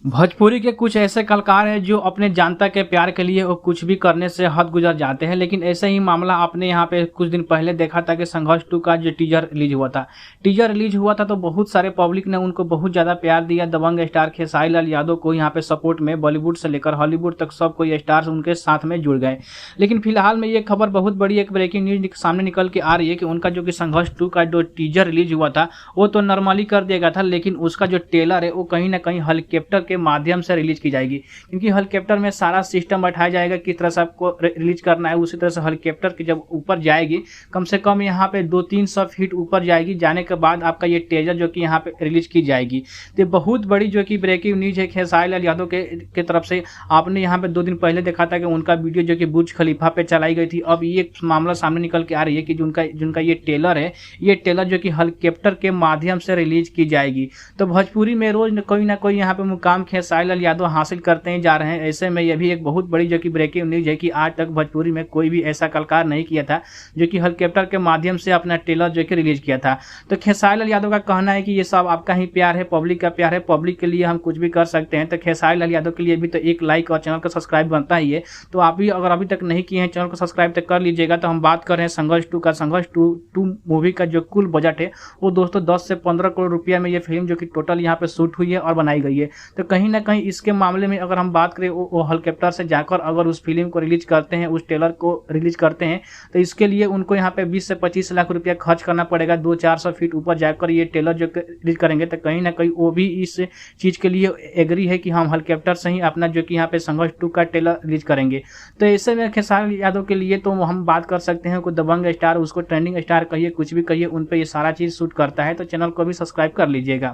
भोजपुरी के कुछ ऐसे कलाकार हैं जो अपने जनता के प्यार के लिए वो कुछ भी करने से हद गुजर जाते हैं। लेकिन ऐसे ही मामला आपने यहाँ पे कुछ दिन पहले देखा था कि संघर्ष 2 का जो टीजर रिलीज हुआ था। तो बहुत सारे पब्लिक ने उनको बहुत ज़्यादा प्यार दिया। दबंग स्टार खेसारी लाल यादव को यहाँ पे सपोर्ट में बॉलीवुड से लेकर हॉलीवुड तक सब कोई स्टार्स उनके साथ में जुड़ गए। लेकिन फिलहाल में ये खबर बहुत बड़ी एक ब्रेकिंग न्यूज सामने निकल के आ रही है कि उनका जो कि संघर्ष 2 का जो टीजर रिलीज हुआ था वो तो नॉर्मली कर दिया गया था, लेकिन उसका जो ट्रेलर है वो कहीं ना कहीं हेलीकॉप्टर के माध्यम से रिलीज की जाएगी। क्योंकि हेलीकॉप्टर में सारा सिस्टम बैठाया जाएगा किस तरह से आपको रिलीज करना है। उसी तरह से हेलीकॉप्टर की जब ऊपर जाएगी, कम से कम यहाँ पे 200-300 फीट ऊपर जाएगी, जाने के बाद आपका ये टीजर जो कि यहाँ पे रिलीज की जाएगी। तो बहुत बड़ी जो कि ब्रेकिंग न्यूज है खेसारी लाल यादव के तरफ से। आपने यहाँ पे 2 दिन पहले देखा था कि उनका वीडियो जो कि बुर्ज खलीफा पे चलाई गई थी। अब ये मामला सामने निकल के आ रही है कि जिनका ये ट्रेलर है, ये ट्रेलर जो कि हेलीकॉप्टर के माध्यम से रिलीज की जाएगी। तो भोजपुरी में रोज कोई ना कोई यहाँ पे मुकाम खेसारी लाल यादव हासिल करते ही जा रहे हैं। ऐसे में यह भी एक बहुत बड़ी जो कि ब्रेकिंग न्यूज है कि आज तक भोजपुरी में कोई भी ऐसा कलाकार नहीं किया था जो कि हेलीकॉप्टर के माध्यम से अपना ट्रेलर जो कि रिलीज किया था। तो खेसारी लाल यादव का कहना है कि ये सब आपका ही प्यार है, पब्लिक का प्यार है, पब्लिक के लिए हम कुछ भी कर सकते हैं। तो खेसारी लाल यादव के लिए भी तो एक लाइक और चैनल का सब्सक्राइब बनता ही है। तो आप भी अगर अभी तक नहीं किए हैं चैनल को सब्सक्राइब तक कर लीजिएगा। तो हम बात कर रहे हैं संघर्ष 2 का। संघर्ष 2 मूवी का जो कुल बजट है वो दोस्तों 10 से 15 करोड़ रुपया में ये फिल्म जो कि टोटल यहाँ पे शूट हुई है और बनाई गई है। तो कहीं ना कहीं इसके मामले में अगर हम बात करें वो हेलीकॉप्टर से जाकर अगर उस फिल्म को रिलीज करते हैं, उस ट्रेलर को रिलीज करते हैं, तो इसके लिए उनको यहाँ पे 20 से 25 लाख रुपया खर्च करना पड़ेगा। 200-400 फीट ऊपर जाकर ये ट्रेलर जो रिलीज करेंगे, तो कहीं ना कहीं वो भी इस चीज के लिए एग्री है कि हम हेलीकॉप्टर से ही अपना जो कि यहाँ पे संघर्ष 2 का ट्रेलर रिलीज करेंगे। तो ऐसे में खेसारी यादव के लिए तो हम बात कर सकते हैं कोई दबंग स्टार, उसको ट्रेंडिंग स्टार कहिए, कुछ भी कहिए, उन पर ये सारा चीज शूट करता है। तो चैनल को भी सब्सक्राइब कर लीजिएगा।